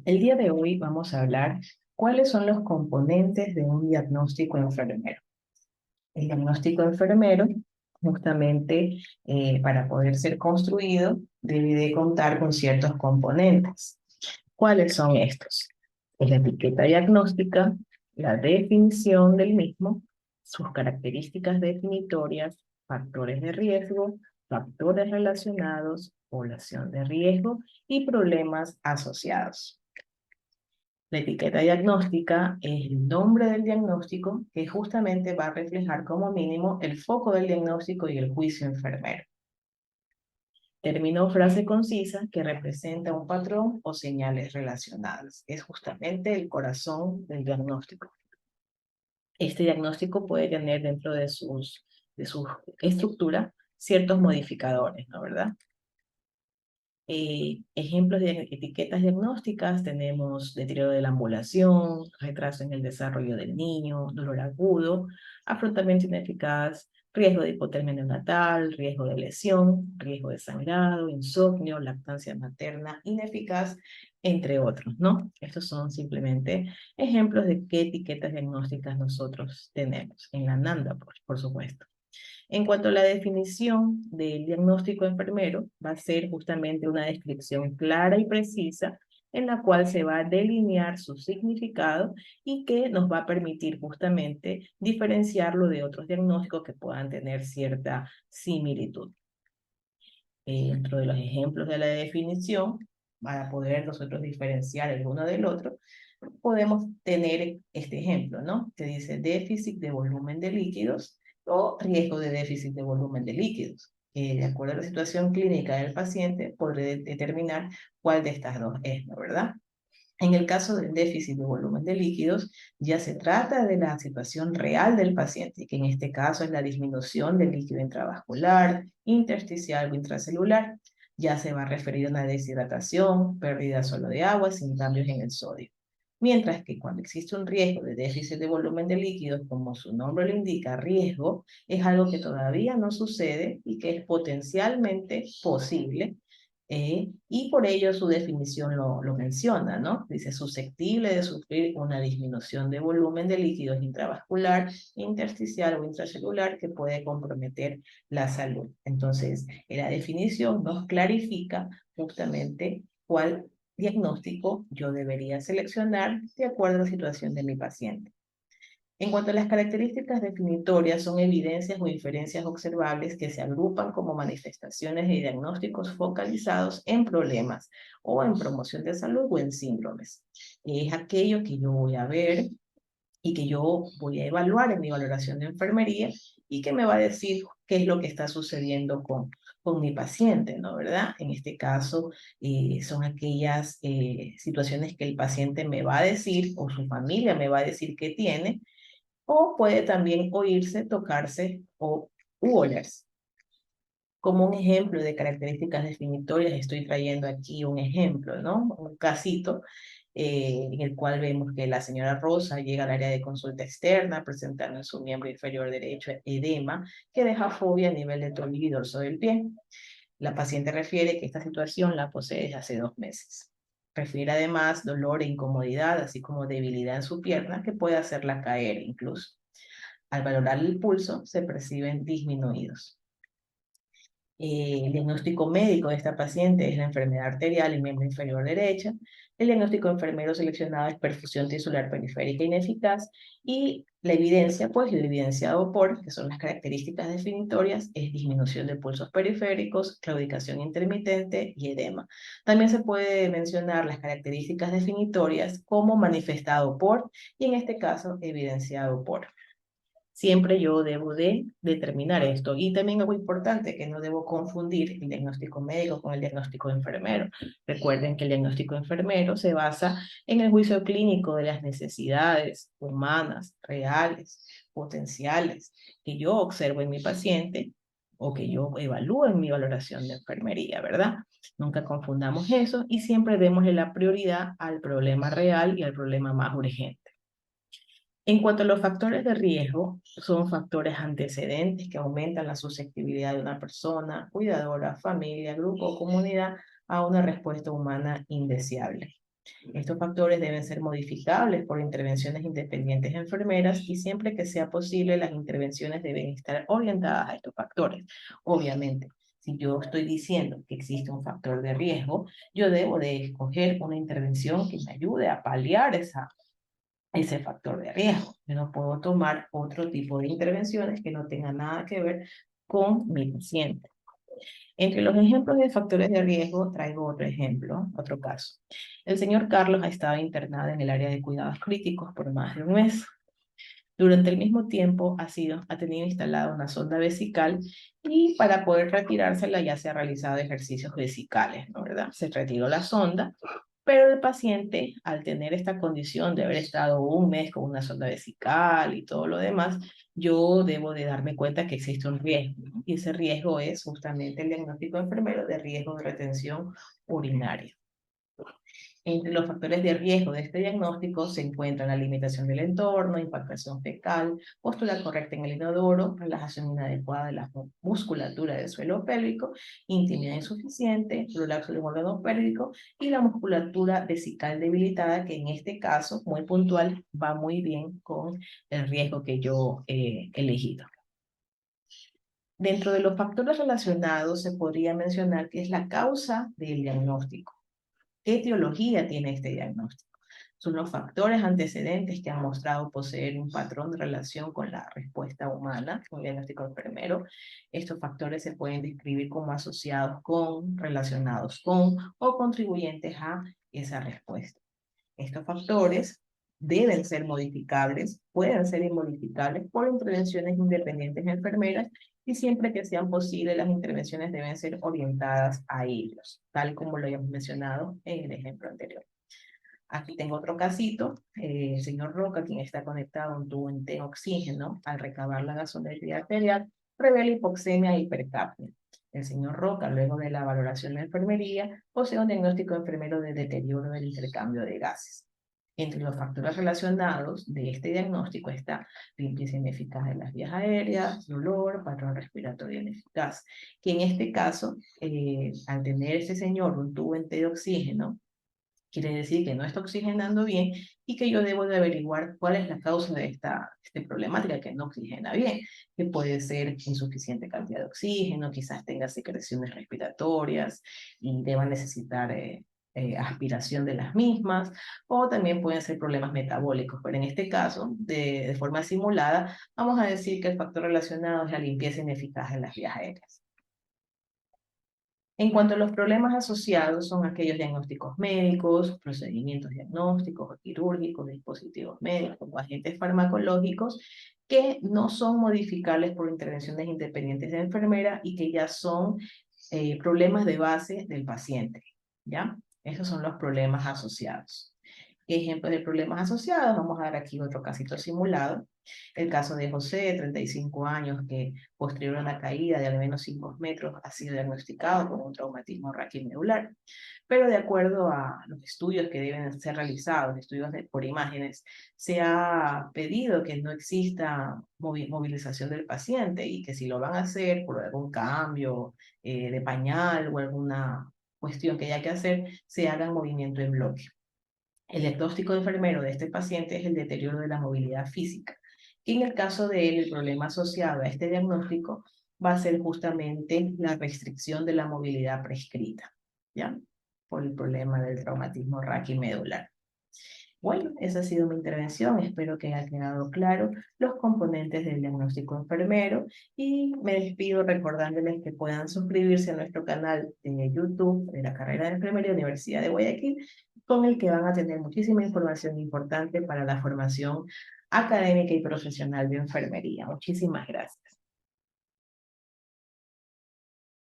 El día de hoy vamos a hablar cuáles son los componentes de un diagnóstico enfermero. El diagnóstico enfermero, justamente para poder ser construido, debe de contar con ciertos componentes. ¿Cuáles son estos? Es la etiqueta diagnóstica, la definición del mismo, sus características definitorias, factores de riesgo, factores relacionados, población de riesgo y problemas asociados. La etiqueta diagnóstica es el nombre del diagnóstico que justamente va a reflejar como mínimo el foco del diagnóstico y el juicio enfermero. Término o frase concisa que representa un patrón o señales relacionadas. Es justamente el corazón del diagnóstico. Este diagnóstico puede tener dentro de su estructura ciertos modificadores, ¿no? ¿Verdad? Ejemplos de etiquetas diagnósticas tenemos deterioro de la ambulación, retraso en el desarrollo del niño, dolor agudo, afrontamiento ineficaz, riesgo de hipotermia neonatal, riesgo de lesión, riesgo de sangrado, insomnio, lactancia materna ineficaz, entre otros, ¿no? Estos son simplemente ejemplos de qué etiquetas diagnósticas nosotros tenemos en la NANDA, por supuesto. En cuanto a la definición del diagnóstico enfermero, va a ser justamente una descripción clara y precisa en la cual se va a delinear su significado y que nos va a permitir justamente diferenciarlo de otros diagnósticos que puedan tener cierta similitud. Dentro de los ejemplos de la definición, para poder nosotros diferenciar el uno del otro, podemos tener este ejemplo, ¿no? Que dice déficit de volumen de líquidos o riesgo de déficit de volumen de líquidos. De acuerdo a la situación clínica del paciente, podré determinar cuál de estas dos es, ¿no? ¿Verdad? En el caso del déficit de volumen de líquidos, ya se trata de la situación real del paciente, que en este caso es la disminución del líquido intravascular, intersticial o intracelular. Ya se va a referir a una deshidratación, pérdida solo de agua sin cambios en el sodio. Mientras que cuando existe un riesgo de déficit de volumen de líquidos, como su nombre lo indica, riesgo, es algo que todavía no sucede y que es potencialmente posible, y por ello su definición lo menciona, ¿no? Dice susceptible de sufrir una disminución de volumen de líquidos intravascular, intersticial o intracelular que puede comprometer la salud. Entonces, la definición nos clarifica justamente cuál diagnóstico yo debería seleccionar de acuerdo a la situación de mi paciente. En cuanto a las características definitorias, son evidencias o inferencias observables que se agrupan como manifestaciones de diagnósticos focalizados en problemas o en promoción de salud o en síndromes. Es aquello que yo voy a ver y que yo voy a evaluar en mi valoración de enfermería y que me va a decir qué es lo que está sucediendo con mi paciente, ¿no? ¿Verdad? En este caso, son aquellas situaciones que el paciente me va a decir o su familia me va a decir que tiene, o puede también oírse, tocarse o olerse. Como un ejemplo de características definitorias, estoy trayendo aquí un ejemplo, ¿no? Un casito en el cual vemos que la señora Rosa llega al área de consulta externa presentando en su miembro inferior derecho edema que deja fobia a nivel de tobillo y dorso del pie. La paciente refiere que esta situación la posee desde hace 2 meses. Refiere además dolor e incomodidad, así como debilidad en su pierna que puede hacerla caer incluso. Al valorar el pulso, se perciben disminuidos. El diagnóstico médico de esta paciente es la enfermedad arterial en miembro inferior derecha. El diagnóstico enfermero seleccionado es perfusión tisular periférica ineficaz y la evidencia, pues lo evidenciado por, que son las características definitorias, es disminución de pulsos periféricos, claudicación intermitente y edema. También se puede mencionar las características definitorias como manifestado por y en este caso evidenciado por. Siempre yo debo de determinar esto. Y también algo importante, que no debo confundir el diagnóstico médico con el diagnóstico enfermero. Recuerden que el diagnóstico enfermero se basa en el juicio clínico de las necesidades humanas, reales, potenciales, que yo observo en mi paciente o que yo evalúo en mi valoración de enfermería, ¿verdad? Nunca confundamos eso y siempre démosle la prioridad al problema real y al problema más urgente. En cuanto a los factores de riesgo, son factores antecedentes que aumentan la susceptibilidad de una persona, cuidadora, familia, grupo o comunidad a una respuesta humana indeseable. Estos factores deben ser modificables por intervenciones independientes de enfermeras y siempre que sea posible las intervenciones deben estar orientadas a estos factores. Obviamente, si yo estoy diciendo que existe un factor de riesgo, yo debo de escoger una intervención que me ayude a paliar ese factor de riesgo. Yo no puedo tomar otro tipo de intervenciones que no tengan nada que ver con mi paciente. Entre los ejemplos de factores de riesgo, traigo otro ejemplo, otro caso. El señor Carlos ha estado internado en el área de cuidados críticos por más de un mes. Durante el mismo tiempo ha tenido instalada una sonda vesical y para poder retirársela ya se ha realizado ejercicios vesicales, ¿no? ¿Verdad? Se retiró la sonda, pero el paciente, al tener esta condición de haber estado un mes con una sonda vesical y todo lo demás, yo debo de darme cuenta que existe un riesgo, ¿no? Y ese riesgo es justamente el diagnóstico enfermero de riesgo de retención urinaria. Entre los factores de riesgo de este diagnóstico se encuentran la limitación del entorno, impactación fecal, postura correcta en el inodoro, relajación inadecuada de la musculatura del suelo pélvico, intimidad insuficiente, prolapso del órgano pélvico y la musculatura vesical debilitada, que en este caso, muy puntual, va muy bien con el riesgo que yo he elegido. Dentro de los factores relacionados se podría mencionar que es la causa del diagnóstico. ¿Qué etiología tiene este diagnóstico? Son los factores antecedentes que han mostrado poseer un patrón de relación con la respuesta humana, con el diagnóstico enfermero. Estos factores se pueden describir como asociados con, relacionados con o contribuyentes a esa respuesta. Estos factores deben ser modificables, pueden ser inmodificables por intervenciones independientes enfermeras y siempre que sean posibles las intervenciones deben ser orientadas a ellos, tal como lo habíamos mencionado en el ejemplo anterior. Aquí tengo otro casito, el señor Roca, quien está conectado a un tubo de oxígeno, al recabar la gasometría arterial, revela hipoxemia e hipercapnia. El señor Roca, luego de la valoración de la enfermería, posee un diagnóstico enfermero de deterioro del intercambio de gases. Entre los factores relacionados de este diagnóstico está limpieza ineficaz de las vías aéreas, dolor, patrón respiratorio ineficaz, que en este caso, al tener este señor un tubo de oxígeno, quiere decir que no está oxigenando bien y que yo debo de averiguar cuál es la causa de esta problemática que no oxigena bien, que puede ser insuficiente cantidad de oxígeno, quizás tenga secreciones respiratorias y deba necesitar aspiración de las mismas, o también pueden ser problemas metabólicos, pero en este caso, de forma simulada, vamos a decir que el factor relacionado es la limpieza ineficaz de las vías aéreas. En cuanto a los problemas asociados, son aquellos diagnósticos médicos, procedimientos diagnósticos o quirúrgicos, dispositivos médicos o agentes farmacológicos que no son modificables por intervenciones independientes de la enfermera y que ya son problemas de base del paciente, ¿ya? Esos son los problemas asociados. Ejemplos de problemas asociados, vamos a dar aquí otro casito simulado. El caso de José, de 35 años, que posterior a una caída de al menos 5 metros ha sido diagnosticado con un traumatismo raquimedular. Pero de acuerdo a los estudios que deben ser realizados, estudios por imágenes, se ha pedido que no exista movilización del paciente y que si lo van a hacer por algún cambio de pañal o alguna cuestión que haya que hacer, se haga movimiento en bloque. El diagnóstico enfermero de este paciente es el deterioro de la movilidad física. Y en el caso de él, el problema asociado a este diagnóstico va a ser justamente la restricción de la movilidad prescrita, ¿ya? Por el problema del traumatismo raquimedular. Bueno, esa ha sido mi intervención. Espero que haya quedado claro los componentes del diagnóstico enfermero y me despido recordándoles que puedan suscribirse a nuestro canal de YouTube de la carrera de enfermería Universidad de Guayaquil, con el que van a tener muchísima información importante para la formación académica y profesional de enfermería. Muchísimas gracias.